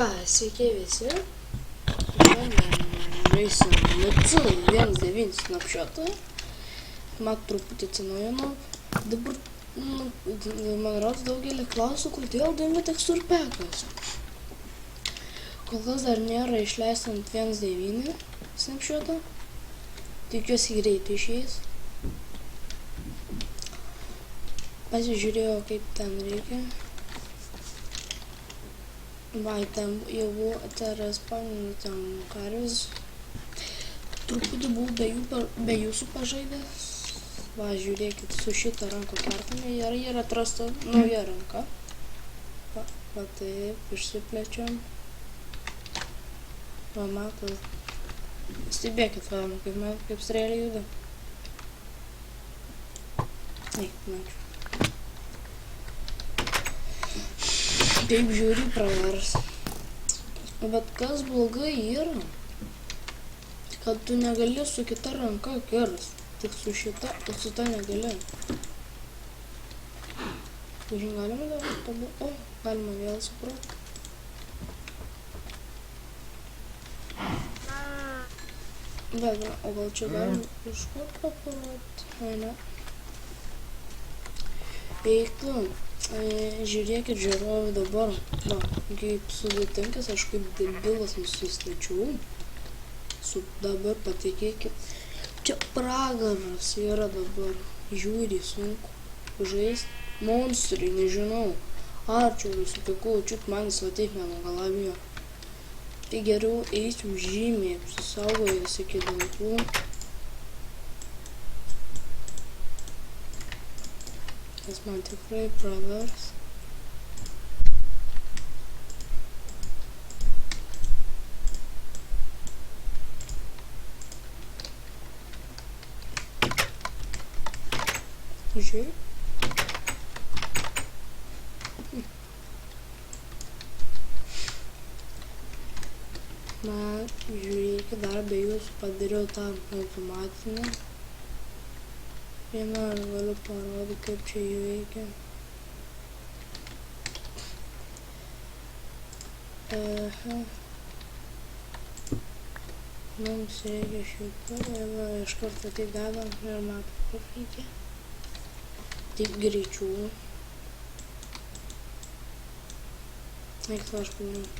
Sveiki visi. Šiandien žaisim Micu 1.9 snapshotą. Mat truputį atsinaujinau. Dabar man rodos daugelį klausimų, kodėl dingo tekstur pekas. Kol kas dar nėra išleista ant 1.9 snapshotą. Tikiuosi greitai išeis. Pasižiūrėjau, kaip ten reikia. Va, ten jau buvo atsiraspaninti ten karvis. Truputį buvau be jūsų pažaidęs. Va, žiūrėkit, su šitą rankų kertame yra atrasta nauja ranka. Va taip, išsiplečiam. Va, matot. Stebėkit, va, kaip strėlė juda. Eik, mačiau. Taip žiūri pravers. Bet kas blogai yra, kad tu negali su kita ranka kirst. Tik su šita, o su ta negali. Žinai, galima dar tada? O, galima vėl suproti. Bet, o gal čia galima kažkur paparoti? O ne. Eiklu. Žiūrėkit žiūrovai dabar, va, kaip sudėtingas, aš kaip debilas nusistačiau, dabar patikėkit, čia pragaras yra dabar, žiūri sunku žaisti, monstrai, nežinau, arčiau supikau, čiut manis va taip nenugalabijo, tai geriau eisiu žymiai, apsisaugojęs iki dantų. Nes man tikrai pravers. Žiūrėk. Na, žiūrėkit, dar be jūsų padariau tą automatinę. Vieną galiu parodyti, kaip čia jį veikia. Mums reikia šitą, iš karto tai dedam ir matom, kur reikia. Taip greičiau. Eik, aš pamanau.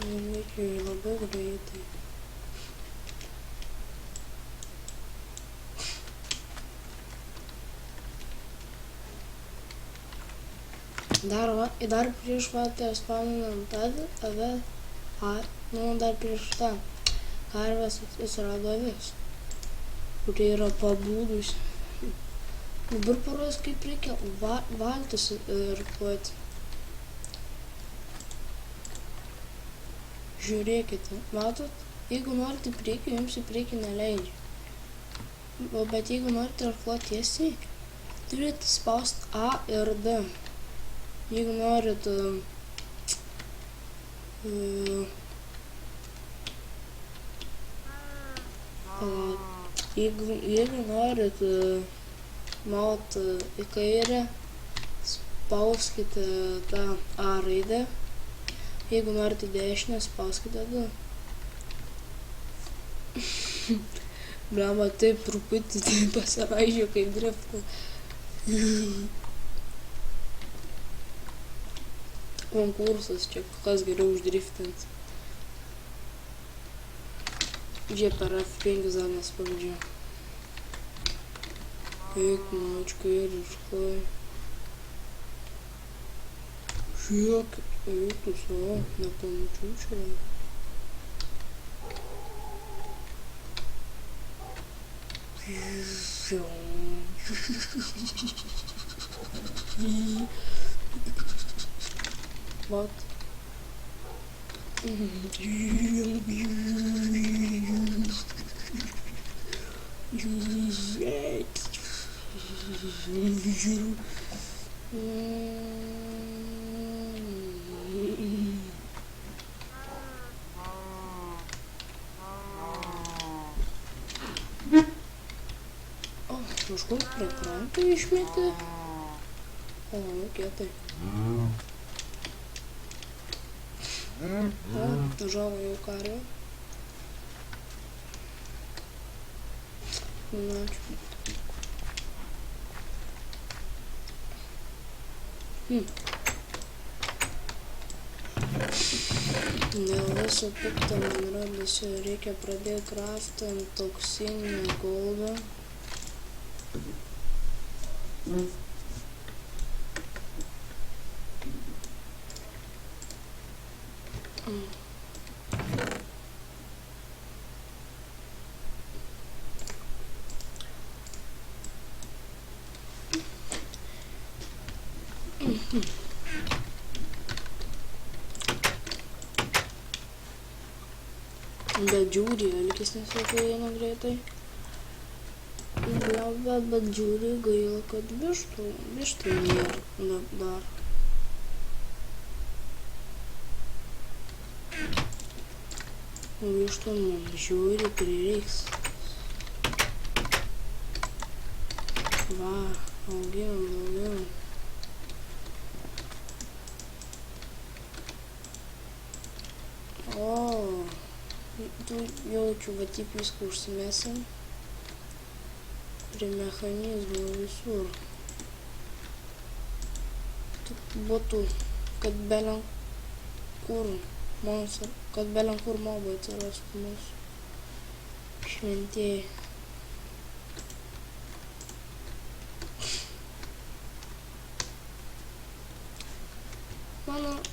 Veikia labai greitai. Dar prieš vatę spaminant dar prieš tą karvės atsirado avis, kuri yra pabūdusi. Dabar paros, kaip reikia valtis ir plati. Žiūrėkite, matot, jeigu norite į priekį, jums į priekį neleidžia. Bet jeigu norite irkluoti tiesiai, turite spausti A ir D. Jeigu norite jeigu norite maut į kairę, spauskite tą A raidę. Jeigu norite dešinę, spauskite D. Blema, taip truputį tai pasiraižė kaip driftą. Konkursas čia, kas geriau uždriftinti. Žiūrėk, per F5 dar nespaudžiu. Eik, manočka, ir išklai. Žiūrėk, eik, tu savo, nepamačiau čia. Vat. kažkur prie kranto išmetė. O, nu kietai. O, žavo jau karvę. Na, ačiū. Dėl viso pikto man rodosi reikia pradėti kraftint toksinį goldą. Bet žiūri, Alkis nesakė eina greitai. Blemba, bet žiūri gaila, kad vištų nėra dar. Vištų mums žiūri prireiks. Va, auginam. O, tu jaučiu, va taip viską užsimesim. Prie mechanizmų visur. Taip būtų, kad belenkur mobai atsirastų mūsų šventieji.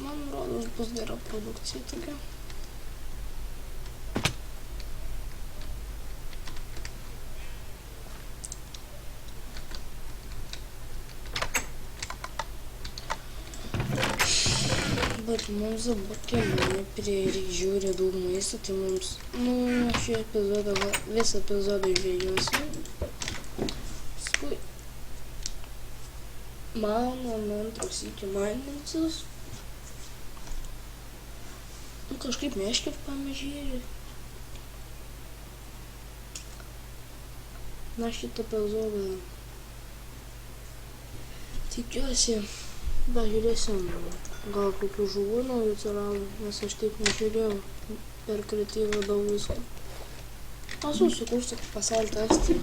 Man rodos bus gera produkcija tokia. Bet mums dabar kelionė prireiks žiūri daug maisto, tai mums, šį epizodą, visą epizodą žvėjuosim. Paskui antros iki maininsis. Kažkaip meškė pamažėja. Na šitą epizodą tikiuosi, pažiūrėsim. Gal kokių žuvų naujų atsirado, nes aš taip nežiūrėjau per kreatyvą daug visko. Esu sukursiu pasaulį testį,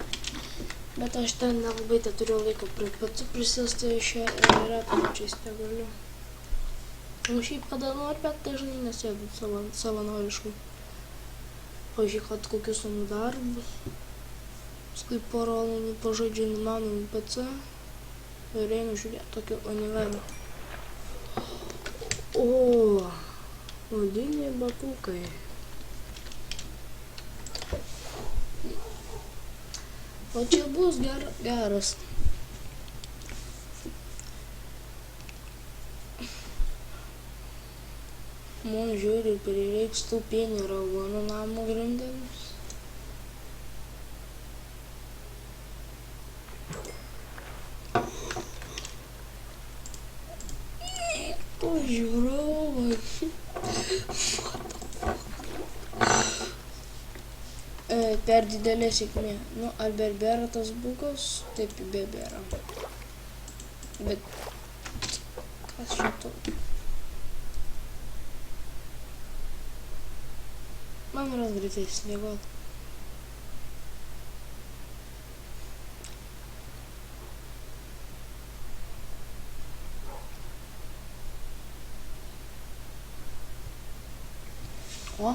bet aš ten nelabai turėjau laiko pati prisėsti šią retmačiais negaliu. Šiaip kada nori, bet dažnai nesėdu savanoriškai. Pažiūrėk, kad kokius namų darbus. Paskui porą valandų pažaidžiu įmanomį PC ir einu žiūrėti tokio univerą. O, odiniai batukai. O čia bus geras. Man žiūri, prireiks tų pienių ragonų namo grindėmis. Žiūrovai. Per didelė sėkmė. Ar berbėra tas bukas? Taip, berbėra. Bet kas šito? Man yra greitai sniegoti. O.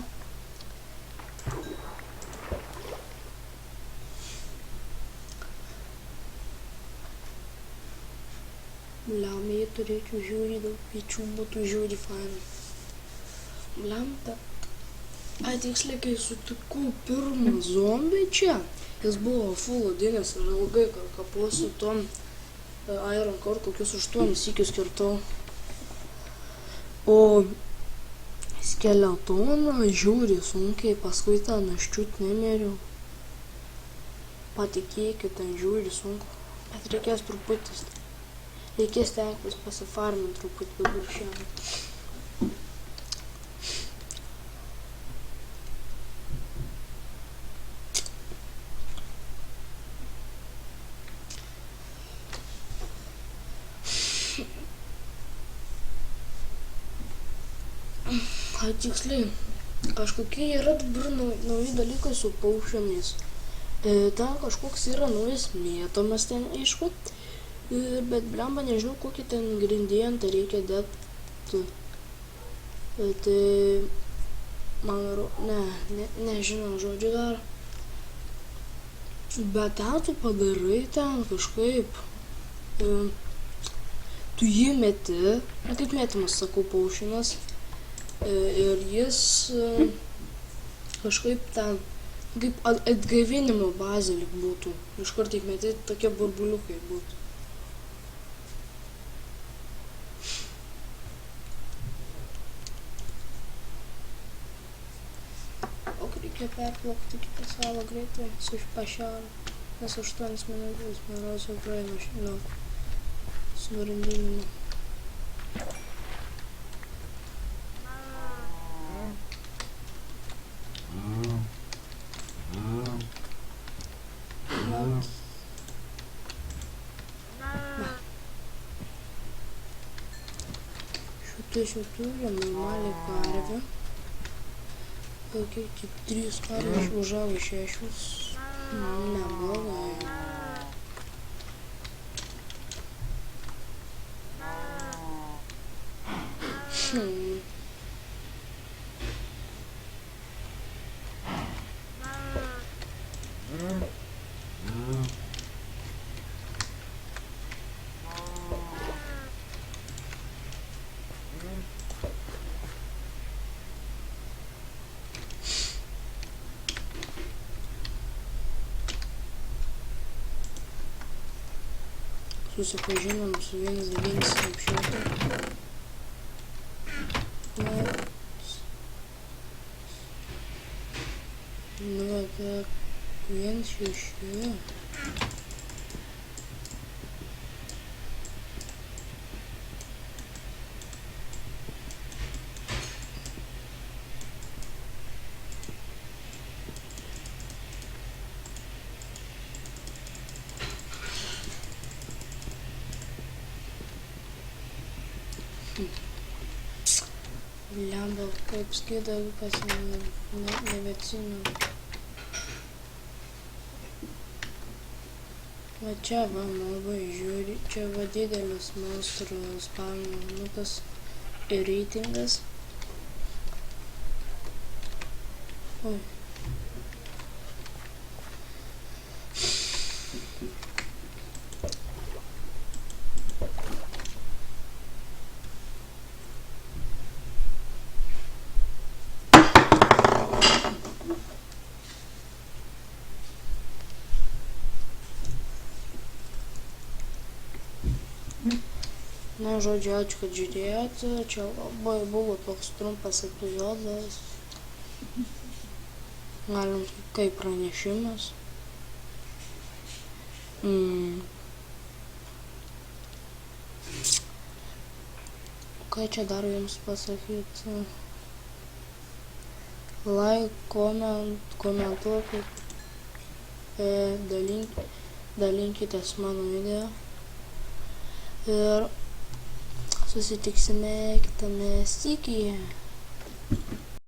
Blemai turėčiau žiūri daug piečių, būtų žiūri fainai. Blemta. Tiksliai, kai sutikau pirmą zombį čia, jis buvo full odinės ir ilgai kapuosiu tom Iron Core, kokius 8 sykius kirtau. O skeletoną žiūri sunkiai, paskui ten aš čiut nemėriau. Patikėkit, ten žiūri sunku. Bet reikės truputis. Reikės tenktis pasifarminti truputį dabar šiandien. tiksliai, kažkokie yra dabar nauji dalykai su paukščiomis. Ten kažkoks yra naujas mėtomas ten, aišku, bet blemba nežinau, kokį ten ingredientą reikia dėti. Tai, nežinau, žodžiu dar. Bet ten tu padarai ten kažkaip, tu jį meti, kaip mėtymas, sakau, paukščinas, ir jis kažkaip ten, kaip atgaivinimo bazė lyg būtų. Iškart tik meti, tokie burbuliukai būtų. Reikia perplaukti kitą salą greitai su pašaru, nes 8 minutės, man rodos, jau praeina nuo subrandinimo. Šitų yra normaliai karvė. Kokie 3 karvės užaugo 6. Neblogai. Susipažinom su 1.9 snapshotu. Nu, так, 1.6. Blemba, kaip skida, kas nebeatsimenu. Va čia va, labai žiūri, čia va didelis monstrų spawnukas ir reitingas. Oi. Na, žodžiu, ačiū, kad žiūrėjote. Čia labai buvo toks trumpas epizodas. Galim kaip pranešimas. Ką čia dar jums pasakyti? Like, komentuokit, dalinkitės mano video. Ir susitiksime kitame sykyje.